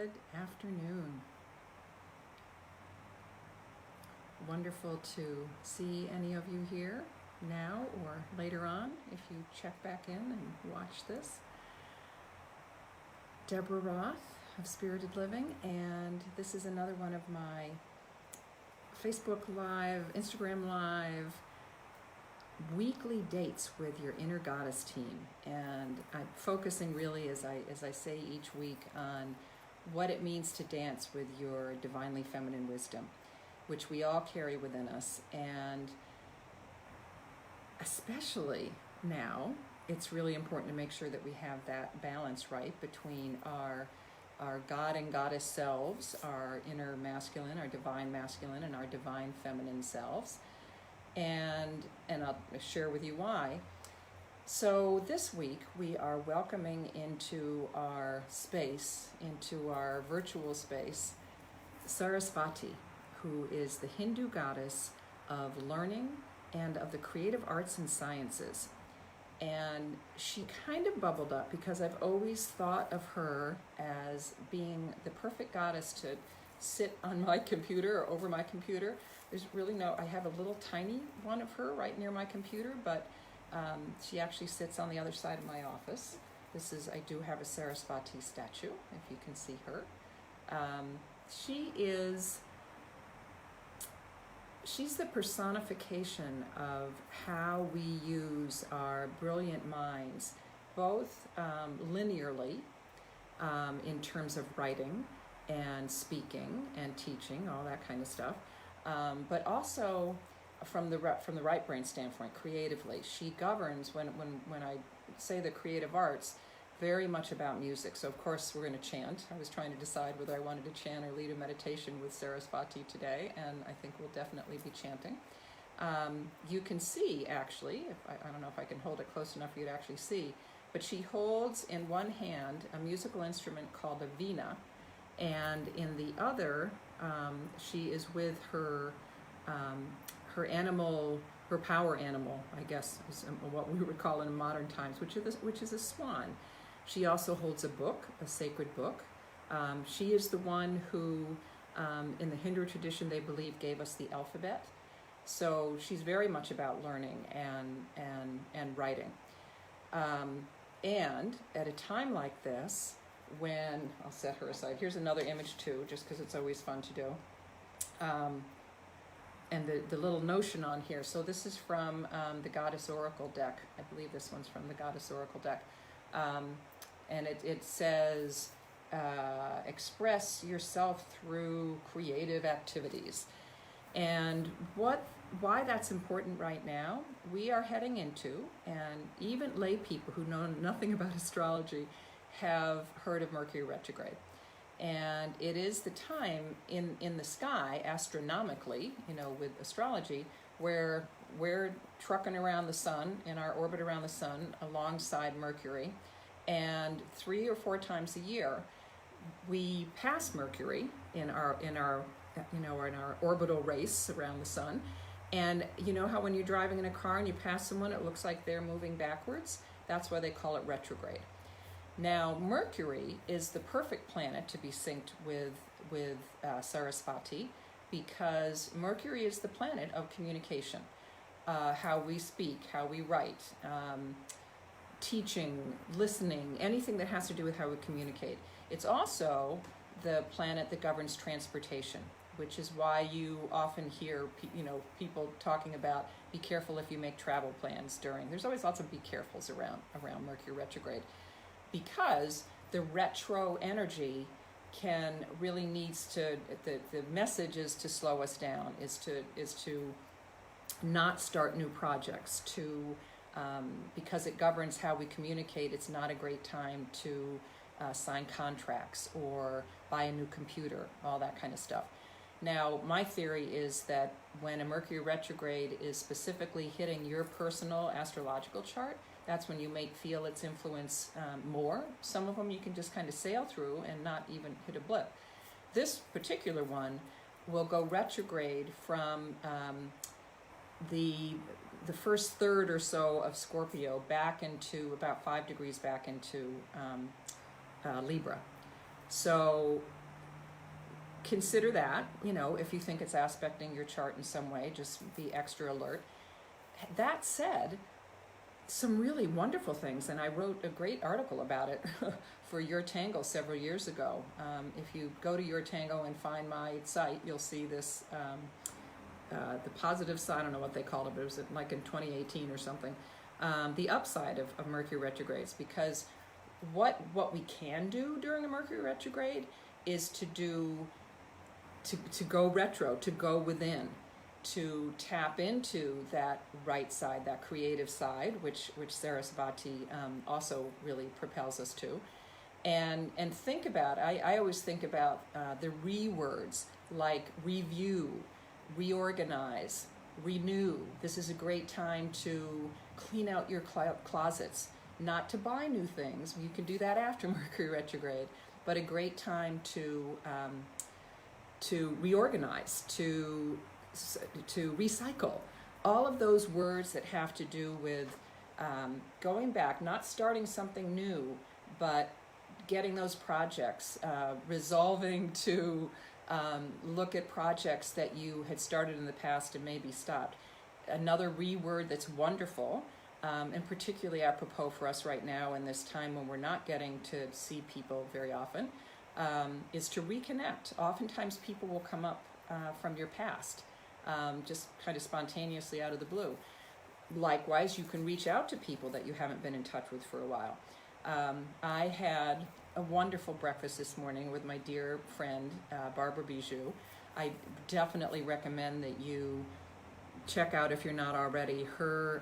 Good afternoon. Wonderful to see any of you here now or later on if you check back in and watch this. Deborah Roth of Spirited Living, and this is another one of my Facebook Live, Instagram Live, weekly dates with your inner goddess team. And I'm focusing really, as I say each week, on what it means to dance with your divinely feminine wisdom, which we all carry within us. And especially now, it's really important to make sure that we have that balance right between our God and goddess selves, our inner masculine, our divine masculine, and our divine feminine selves. And I'll share with you why. So this week we are welcoming into our space, into our virtual space, Saraswati, who is the Hindu goddess of learning and of the creative arts and sciences. And she kind of bubbled up because I've always thought of her as being the perfect goddess to sit on my computer or over my computer. There's really I have a little tiny one of her right near my computer, but she actually sits on the other side of my office. I do have a Saraswati statue, if you can see her. She's the personification of how we use our brilliant minds, both linearly in terms of writing and speaking and teaching, all that kind of stuff, but also from the right brain standpoint, creatively. She governs, when I say the creative arts, very much about music. So of course we're going to chant. I was trying to decide whether I wanted to chant or lead a meditation with Saraswati today, and I think we'll definitely be chanting. You can see, actually, I don't know if I can hold it close enough for you to actually see, but she holds in one hand a musical instrument called a veena, and in the other, she is with her animal, her power animal, I guess is what we would call in modern times, which is a swan. She also holds a book, a sacred book. She is the one who, in the Hindu tradition, they believe gave us the alphabet. So she's very much about learning and writing. And at a time like this, when I'll set her aside, here's another image too, just because it's always fun to do. And the little notion on here. So this is from the Goddess Oracle deck. I believe this one's from the Goddess Oracle deck. And it says, express yourself through creative activities. And why that's important right now, we are heading into, and even lay people who know nothing about astrology have heard of Mercury Retrograde. And it is the time in the sky, astronomically, with astrology, where we're trucking around the sun, in our orbit around the sun, alongside Mercury. And 3 or 4 times a year, we pass Mercury in our orbital race around the sun. And you know how when you're driving in a car and you pass someone, it looks like they're moving backwards? That's why they call it retrograde. Now, Mercury is the perfect planet to be synced with Saraswati, because Mercury is the planet of communication, how we speak, how we write, teaching, listening, anything that has to do with how we communicate. It's also the planet that governs transportation, which is why you often hear people talking about be careful if you make travel plans there's always lots of be carefuls around Mercury retrograde, because the retro energy the message is to slow us down, is to not start new projects, because it governs how we communicate. It's not a great time to sign contracts or buy a new computer, all that kind of stuff. Now, my theory is that when a Mercury retrograde is specifically hitting your personal astrological chart, that's when you may feel its influence more. Some of them you can just kind of sail through and not even hit a blip. This particular one will go retrograde from the first third or so of Scorpio back into about 5 degrees back into Libra. So consider that, if you think it's aspecting your chart in some way, just be extra alert. That said, some really wonderful things, and I wrote a great article about it for Your Tango several years ago. If you go to Your Tango and find my site, you'll see this, the positive side, I don't know what they called it, but it was like in 2018 or something, the upside of Mercury retrogrades, because what we can do during a Mercury retrograde is to go retro, to go within, to tap into that right side, that creative side, which Saraswati also really propels us to, and think about. I always think about the words like review, reorganize, renew. This is a great time to clean out your closets, not to buy new things. You can do that after Mercury retrograde, but a great time to reorganize, to recycle. All of those words that have to do with going back, not starting something new, but getting those projects, resolving to look at projects that you had started in the past and maybe stopped. Another word that's wonderful, and particularly apropos for us right now in this time when we're not getting to see people very often, is to reconnect. Oftentimes people will come up from your past, just kind of spontaneously out of the blue. Likewise, you can reach out to people that you haven't been in touch with for a while. I had a wonderful breakfast this morning with my dear friend, Barbara Bijou. I definitely recommend that you check out, if you're not already, her,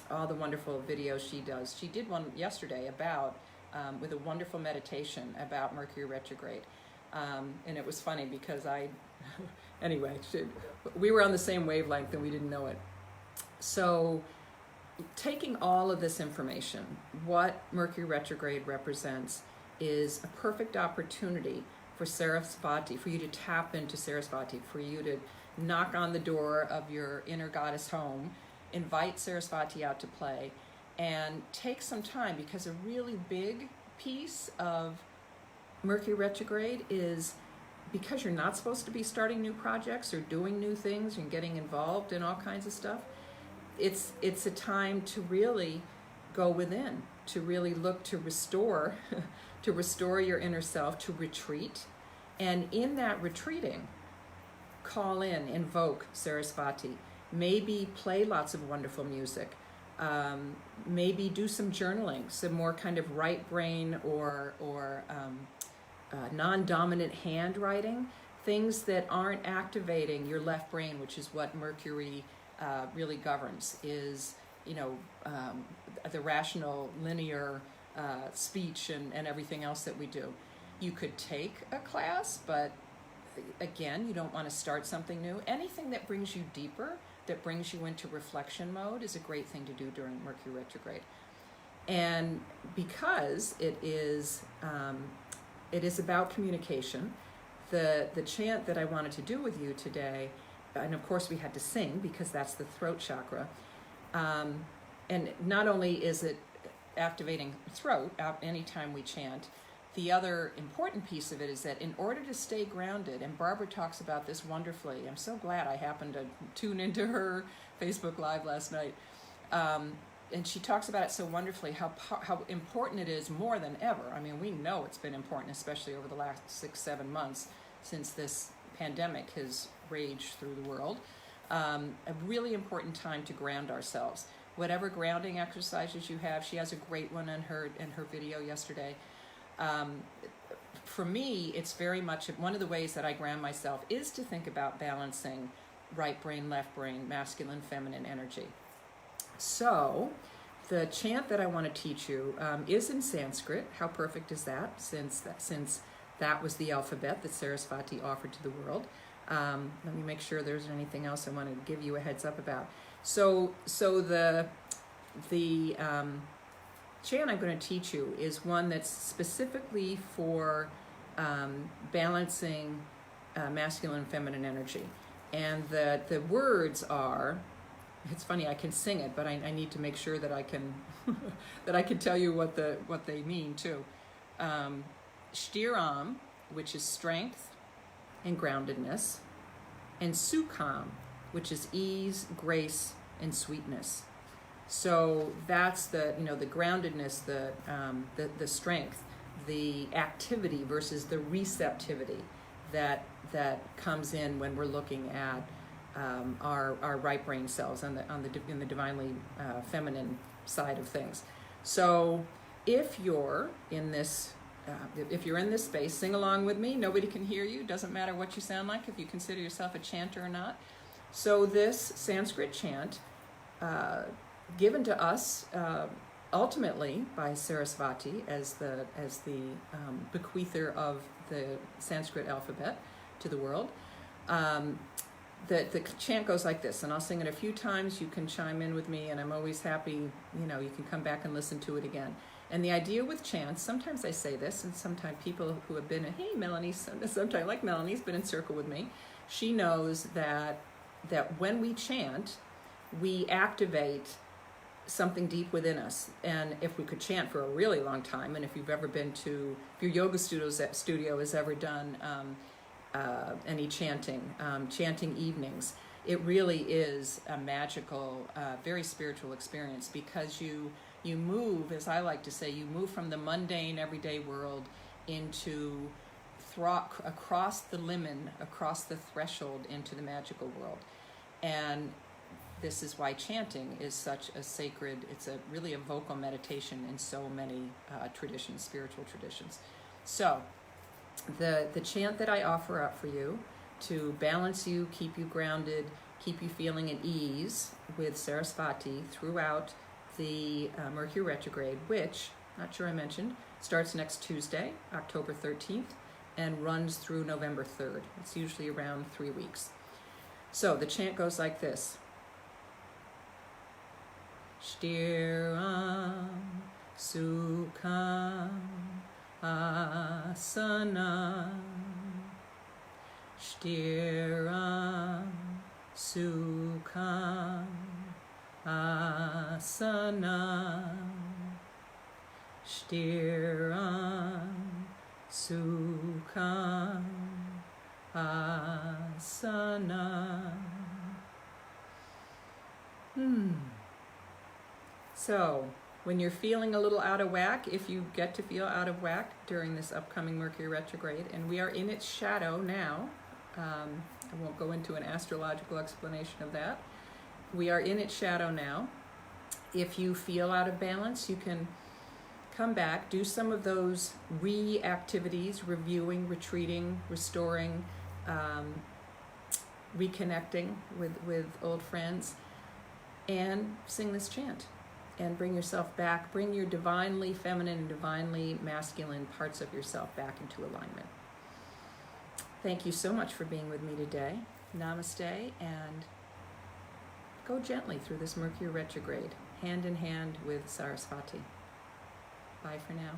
all the wonderful videos she does. She did one yesterday about, with a wonderful meditation about Mercury retrograde. And it was funny because anyway, we were on the same wavelength and we didn't know it. So taking all of this information, what Mercury retrograde represents is a perfect opportunity for Saraswati, for you to tap into Saraswati, for you to knock on the door of your inner goddess home, invite Saraswati out to play, and take some time, because a really big piece of Mercury retrograde is, because you're not supposed to be starting new projects or doing new things and getting involved in all kinds of stuff, it's a time to really go within, to really look to restore, to restore your inner self, to retreat. And in that retreating, call in, invoke Saraswati. Maybe play lots of wonderful music. Maybe do some journaling, some more kind of right brain or non-dominant handwriting, things that aren't activating your left brain, which is what Mercury really governs, is the rational, linear speech and everything else that we do. You could take a class, but again, you don't want to start something new. Anything that brings you deeper, that brings you into reflection mode, is a great thing to do during Mercury retrograde. And because it is about communication, the chant that I wanted to do with you today, and of course we had to sing because that's the throat chakra, and not only is it activating throat anytime we chant, the other important piece of it is that in order to stay grounded, and Barbara talks about this wonderfully, I'm so glad I happened to tune into her Facebook Live last night, and she talks about it so wonderfully, how important it is more than ever. I mean, we know it's been important, especially over the last 6-7 months since this pandemic has raged through the world. A really important time to ground ourselves. Whatever grounding exercises you have, she has a great one in her video yesterday. For me, it's very much one of the ways that I ground myself is to think about balancing right brain, left brain, masculine, feminine energy. So the chant that I want to teach you is in Sanskrit. How perfect is that, since that was the alphabet that Saraswati offered to the world. Let me make sure there's anything else I want to give you a heads up about. So the chant I'm going to teach you is one that's specifically for balancing masculine and feminine energy. And the words are, it's funny, I can sing it, but I need to make sure that I can that I can tell you what they mean too. Shtiram, which is strength and groundedness, and Sukham, which is ease, grace, and sweetness. So that's the groundedness, the strength, the activity versus the receptivity that comes in when we're looking at our right brain cells in the divinely feminine side of things. So if you're in this space, sing along with me. Nobody can hear you. Doesn't matter what you sound like if you consider yourself a chanter or not. So this Sanskrit chant, given to us ultimately by Saraswati as the bequeather of the Sanskrit alphabet to the world. The chant goes like this, and I'll sing it a few times. You can chime in with me, and I'm always happy, you can come back and listen to it again. And the idea with chants, sometimes I say this, and sometimes people who have been, hey, Melanie, sometimes like Melanie's been in circle with me, she knows that when we chant, we activate something deep within us. And if we could chant for a really long time, and if you've ever been to, if your yoga studio has ever done any chanting evenings, it really is a magical, very spiritual experience, because you move, as I like to say, you move from the mundane everyday world into across the limen, across the threshold into the magical world. And this is why chanting is such a sacred, it's really a vocal meditation in so many traditions, spiritual traditions. So the chant that I offer up for you to balance you, keep you grounded, keep you feeling at ease with Saraswati throughout the Mercury Retrograde, which, not sure I mentioned, starts next Tuesday, October 13th, and runs through November 3rd. It's usually around 3 weeks. So the chant goes like this. Shtiram Sukham Asanam Shtiram Sukham Asanam Shtiram Sukham Asanam. So, when you're feeling a little out of whack, if you get to feel out of whack during this upcoming Mercury retrograde, and we are in its shadow now, I won't go into an astrological explanation of that. We are in its shadow now. If you feel out of balance, you can come back, do some of those re-activities, reviewing, retreating, restoring, reconnecting with old friends, and sing this chant. And bring yourself back, bring your divinely feminine and divinely masculine parts of yourself back into alignment. Thank you so much for being with me today. Namaste, and go gently through this Mercury retrograde, hand in hand with Saraswati. Bye for now.